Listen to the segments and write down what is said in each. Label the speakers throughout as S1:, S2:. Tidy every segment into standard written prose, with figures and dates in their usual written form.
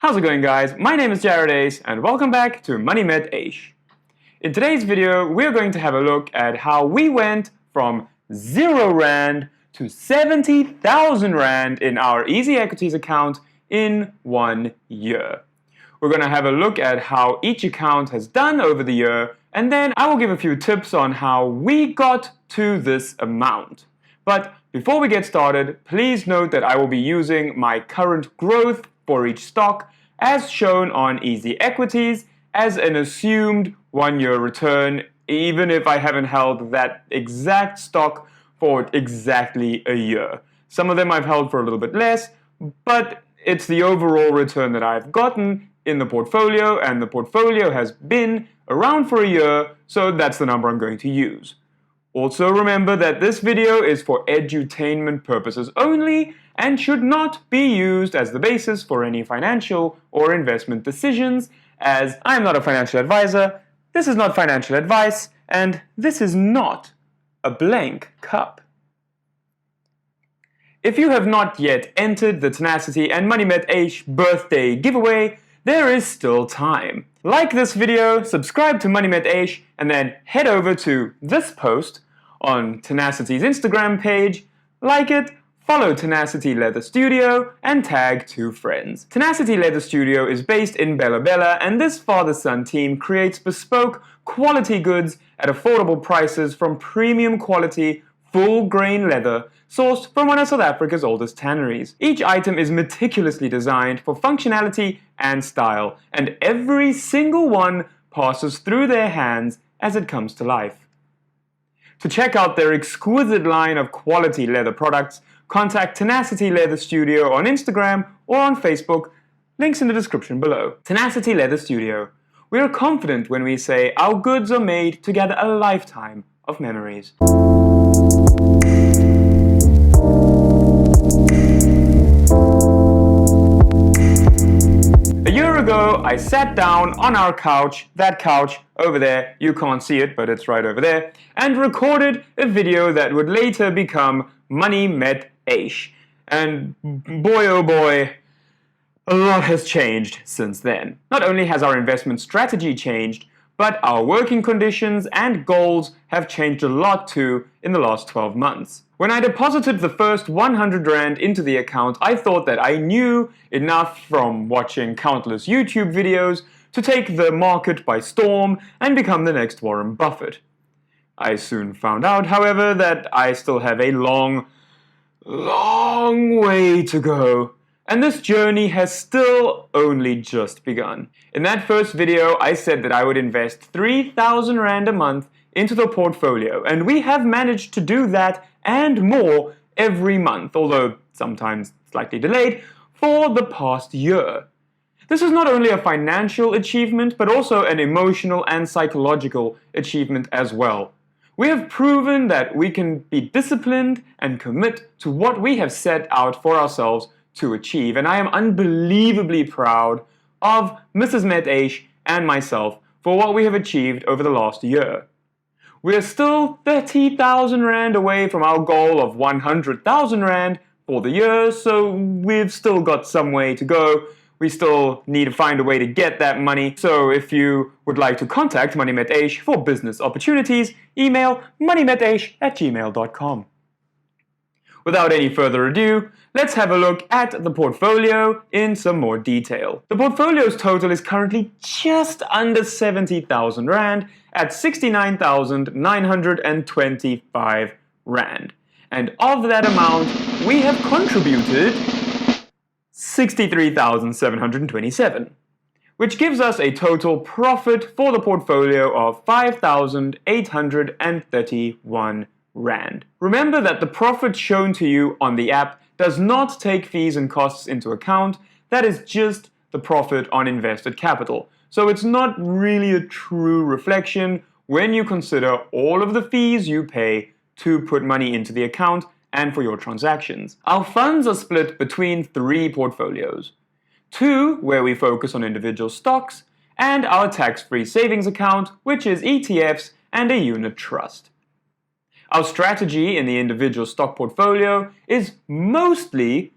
S1: How's it going, guys? My name is Jared Ace and welcome back to MoneyMetEish. In today's video, we're going to have a look at how we went from 0 Rand to 70,000 Rand in our EasyEquities account in 1 year. We're going to have a look at how each account has done over the year, and then I will give a few tips on how we got to this amount. But before we get started, please note that I will be using my current growth for each stock as shown on EasyEquities as an assumed 1-year return, even if I haven't held that exact stock for exactly a year. Some of them I've held for a little bit less, but it's the overall return that I've gotten in the portfolio, and the portfolio has been around for a year, so that's the number I'm going to use. Also remember that this video is for edutainment purposes only and should not be used as the basis for any financial or investment decisions, as I am not a financial advisor, this is not financial advice, and this is not a blank cup. If you have not yet entered the Tenacity and MoneyMetEish Birthday giveaway, there is still time. Like this video, subscribe to MoneyMetEish, and then head over to this post on Tenacity's Instagram page, like it, follow Tenacity Leather Studio, and tag 2 friends. Tenacity Leather Studio is based in Bella Bella, and this father-son team creates bespoke, quality goods at affordable prices from premium quality, full-grain leather sourced from one of South Africa's oldest tanneries. Each item is meticulously designed for functionality and style, and every single one passes through their hands as it comes to life. To check out their exquisite line of quality leather products, contact Tenacity Leather Studio on Instagram or on Facebook, links in the description below. Tenacity Leather Studio. We are confident when we say our goods are made to gather a lifetime of memories. A year ago, I sat down on our couch, that couch over there, you can't see it, but it's right over there, and recorded a video that would later become MoneyMetEish. And boy oh boy, a lot has changed since then. Not only has our investment strategy changed, but our working conditions and goals have changed a lot too in the last 12 months. When I deposited the first 100 Rand into the account, I thought that I knew enough from watching countless YouTube videos to take the market by storm and become the next Warren Buffett. I soon found out, however, that I still have a long way to go, and this journey has still only just begun. In that first video, I said that I would invest 3,000 Rand a month into the portfolio, and we have managed to do that and more every month, although sometimes slightly delayed, for the past year. This is not only a financial achievement, but also an emotional and psychological achievement as well. We have proven that we can be disciplined and commit to what we have set out for ourselves to achieve, and I am unbelievably proud of Mrs MetEish and myself for what we have achieved over the last year. We are still 30,000 Rand away from our goal of 100,000 Rand for the year, so we've still got some way to go. We still need to find a way to get that money, so if you would like to contact MoneyMetEish for business opportunities, email moneymeteish@gmail.com. Without any further ado, let's have a look at the portfolio in some more detail. The portfolio's total is currently just under 70,000 Rand at 69,925 Rand. And of that amount, we have contributed 63,727, which gives us a total profit for the portfolio of 5,831 Rand. Remember that the profit shown to you on the app does not take fees and costs into account. That is just the profit on invested capital. So it's not really a true reflection when you consider all of the fees you pay to put money into the account and for your transactions. Our funds are split between 3 portfolios. 2 where we focus on individual stocks, and our tax-free savings account, which is ETFs and a unit trust. Our strategy in the individual stock portfolio is mostly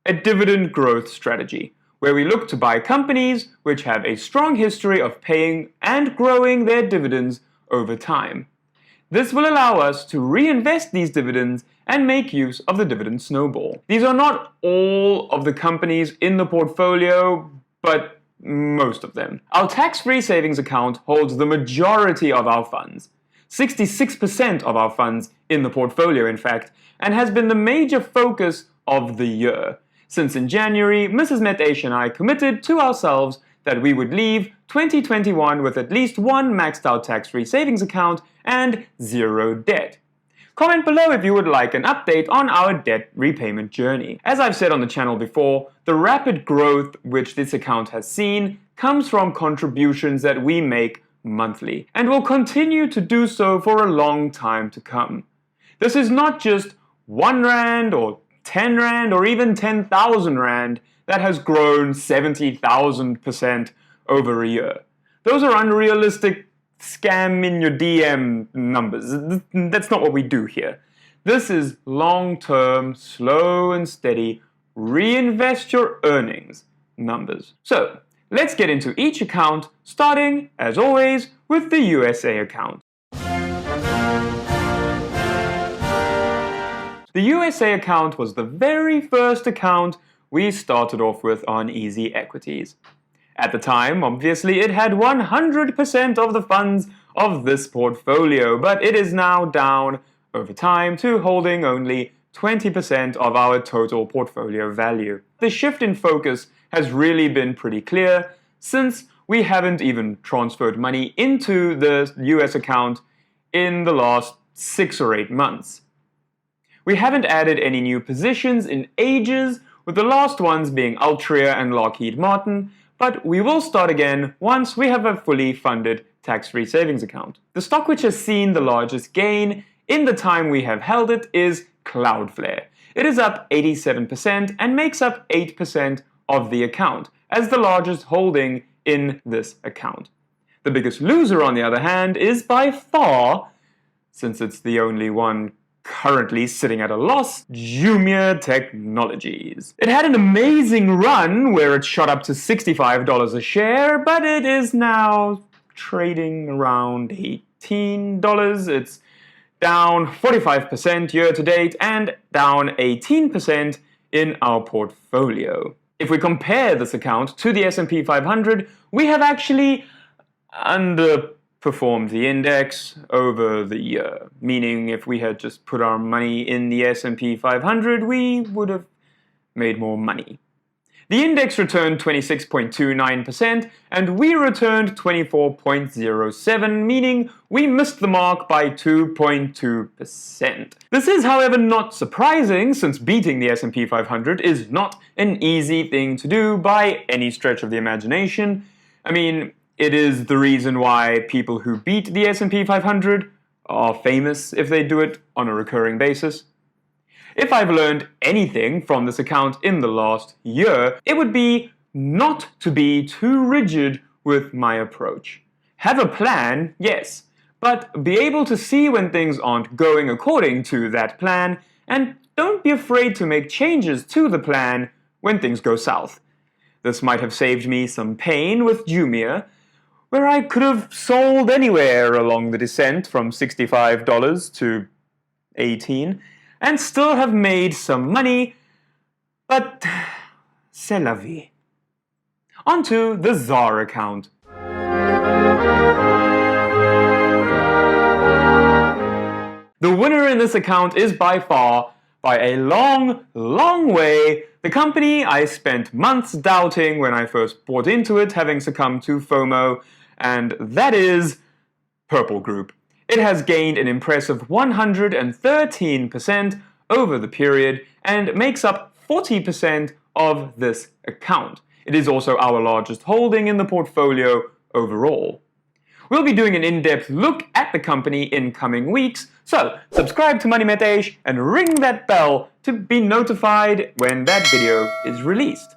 S1: a dividend growth strategy, where we look to buy companies which have a strong history of paying and growing their dividends over time. This will allow us to reinvest these dividends and make use of the dividend snowball. These are not all of the companies in the portfolio, but most of them. Our tax-free savings account holds the majority of our funds, 66% of our funds in the portfolio in fact, and has been the major focus of the year, since in January, Mrs MetEish and I committed to ourselves that we would leave 2021 with at least one maxed out tax-free savings account and zero debt. Comment below if you would like an update on our debt repayment journey. As I've said on the channel before, the rapid growth which this account has seen comes from contributions that we make monthly, and will continue to do so for a long time to come. This is not just 1 Rand or 10 Rand or even 10,000 Rand that has grown 70,000% over a year. Those are unrealistic scam in your DM numbers. That's not what we do here. This is long-term, slow and steady, reinvest your earnings numbers. So, let's get into each account, starting, as always, with the USA account. The USA account was the very first account we started off with on EasyEquities. At the time, obviously, it had 100% of the funds of this portfolio, but it is now down over time to holding only 20% of our total portfolio value. The shift in focus has really been pretty clear since we haven't even transferred money into the US account in the last 6 or 8 months. We haven't added any new positions in ages, with the last ones being Altria and Lockheed Martin, but we will start again once we have a fully funded tax-free savings account. The stock which has seen the largest gain in the time we have held it is Cloudflare. It is up 87% and makes up 8% of the account, as the largest holding in this account. The biggest loser, on the other hand, is by far, since it's the only one currently sitting at a loss, Jumia Technologies. It had an amazing run where it shot up to $65 a share, but it is now trading around $18. It's down 45% year to date and down 18% in our portfolio. If we compare this account to the S&P 500, we have actually underperformed the index over the year, meaning if we had just put our money in the S&P 500, we would have made more money. The index returned 26.29% and we returned 24.07%, meaning we missed the mark by 2.2%. This is, however, not surprising, since beating the S&P 500 is not an easy thing to do by any stretch of the imagination. I mean, it is the reason why people who beat the S&P 500 are famous if they do it on a recurring basis. If I've learned anything from this account in the last year, it would be not to be too rigid with my approach. Have a plan, yes, but be able to see when things aren't going according to that plan, and don't be afraid to make changes to the plan when things go south. This might have saved me some pain with Jumia, where I could have sold anywhere along the descent from $65 to $18 and still have made some money, but c'est la vie. On to the ZAR account. The winner in this account is by far, by a long, long way, the company I spent months doubting when I first bought into it, having succumbed to FOMO, and that is Purple Group. It has gained an impressive 113% over the period and makes up 40% of this account. It is also our largest holding in the portfolio overall. We'll be doing an in-depth look at the company in coming weeks, so subscribe to MoneyMetEish and ring that bell to be notified when that video is released.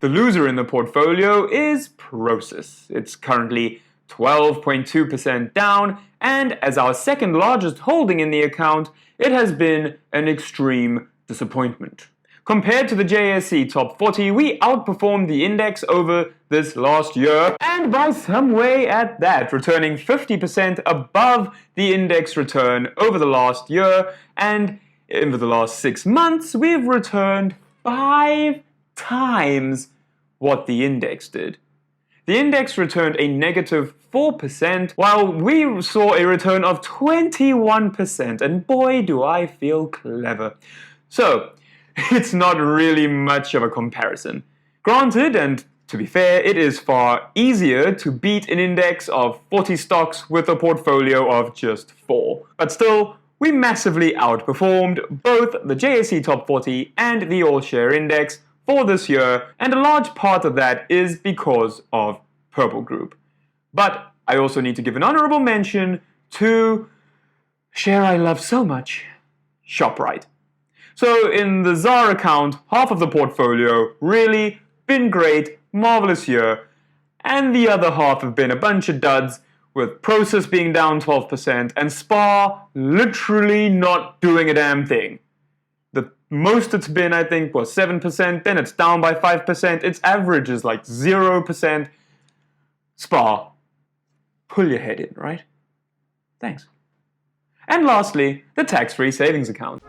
S1: The loser in the portfolio is Prosus. It's currently 12.2% down, and as our second largest holding in the account, it has been an extreme disappointment. Compared to the JSE Top 40, we outperformed the index over this last year, and by some way at that, returning 50% above the index return over the last year, and over the last 6 months, we've returned 5 times what the index did. The index returned a negative 4%, while we saw a return of 21%, and boy do I feel clever. So, it's not really much of a comparison. Granted, and to be fair, it is far easier to beat an index of 40 stocks with a portfolio of just 4. But still, we massively outperformed both the JSE Top 40 and the All-Share Index for this year, and a large part of that is because of Purple Group. But I also need to give an honorable mention to share I love so much, ShopRite. So in the ZAR account, half of the portfolio really been great, marvelous year, and the other half have been a bunch of duds, with Process being down 12% and SPAR literally not doing a damn thing. The most it's been, I think, was 7%, then it's down by 5%, its average is like 0%. SPAR, pull your head in, right? Thanks. And lastly, the tax-free savings account.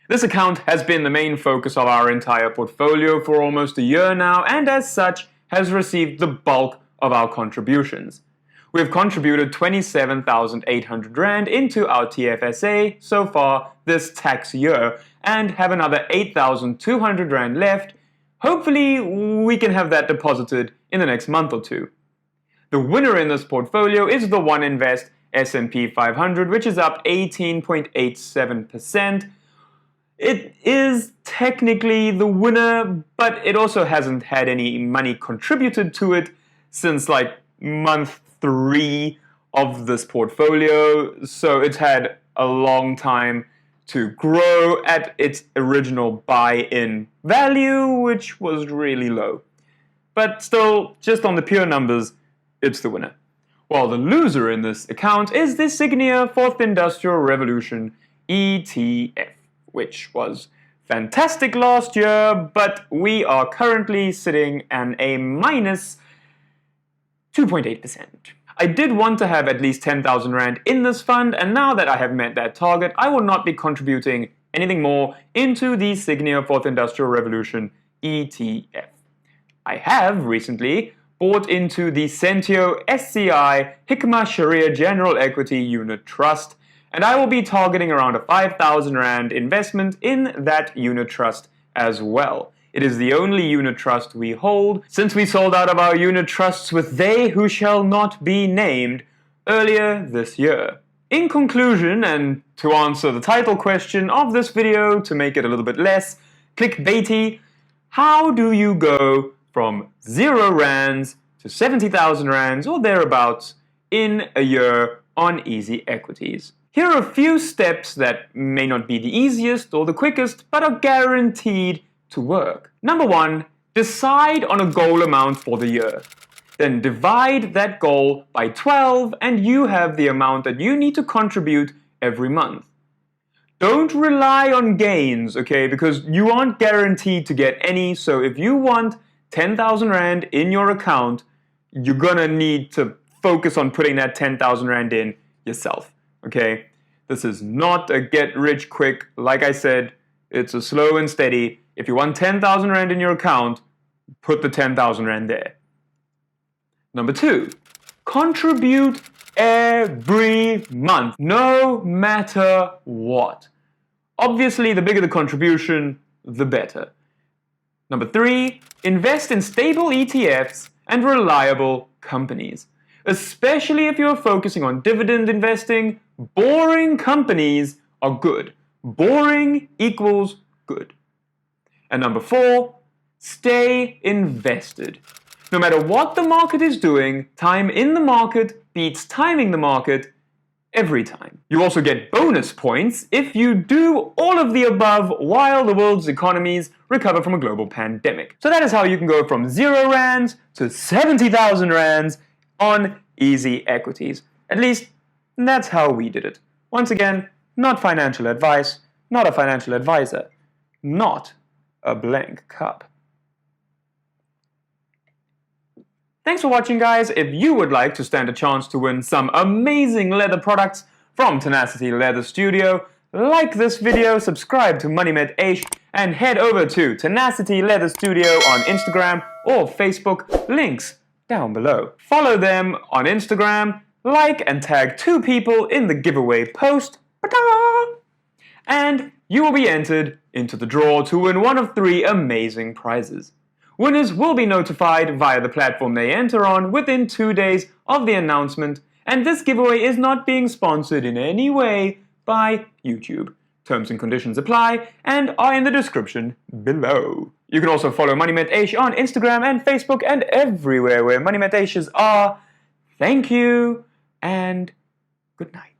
S1: This account has been the main focus of our entire portfolio for almost a year now, and as such has received the bulk of our contributions. We have contributed 27,800 Rand into our TFSA so far this tax year, and have another 8,200 Rand left. Hopefully we can have that deposited in the next month or two. The winner in this portfolio is the One Invest S&P 500, which is up 18.87%. It is technically the winner, but it also hasn't had any money contributed to it since like month 3 of this portfolio, so it's had a long time to grow at its original buy-in value, which was really low. But still, just on the pure numbers, it's the winner. While the loser in this account is the Signia 4th Industrial Revolution ETF, which was fantastic last year, but we are currently sitting at a minus 2.8%. I did want to have at least 10,000 Rand in this fund, and now that I have met that target, I will not be contributing anything more into the Signia 4th Industrial Revolution ETF. I have recently bought into the Sentio SCI Hikmah Sharia General Equity Unit Trust, and I will be targeting around a 5,000 Rand investment in that unit trust as well. It is the only unit trust we hold, since we sold out of our unit trusts with they who shall not be named earlier this year. In conclusion, and to answer the title question of this video to make it a little bit less clickbaity, how do you go from 0 rands to 70,000 rands or thereabouts in a year on EasyEquities? Here are a few steps that may not be the easiest or the quickest, but are guaranteed to work. Number 1, decide on a goal amount for the year. Then divide that goal by 12 and you have the amount that you need to contribute every month. Don't rely on gains, okay, because you aren't guaranteed to get any, so if you want 10,000 Rand in your account, you're gonna need to focus on putting that 10,000 Rand in yourself. Okay, this is not a get-rich-quick. Like I said, it's a slow and steady. If you want 10,000 Rand in your account, put the 10,000 Rand there. Number 2, contribute every month, no matter what. Obviously, the bigger the contribution, the better. Number 3, invest in stable ETFs and reliable companies. Especially if you're focusing on dividend investing, boring companies are good. Boring equals good. And number 4, stay invested. No matter what the market is doing, time in the market beats timing the market every time. You also get bonus points if you do all of the above while the world's economies recover from a global pandemic. So that is how you can go from 0 rands to 70,000 rands on EasyEquities. At least, that's how we did it. Once again, not financial advice, not a financial advisor, not a blank cup. Thanks for watching, guys. If you would like to stand a chance to win some amazing leather products from Tenacity Leather Studio, like this video, subscribe to MoneyMetEish, and head over to Tenacity Leather Studio on Instagram or Facebook, links down below. Follow them on Instagram, like and tag 2 people in the giveaway post, and you will be entered into the draw to win one of 3 amazing prizes. Winners will be notified via the platform they enter on within 2 days of the announcement, and this giveaway is not being sponsored in any way by YouTube. Terms and conditions apply and are in the description below. You can also follow MoneyMetEish on Instagram and Facebook and everywhere where MoneyMetEishes are. Thank you and good night.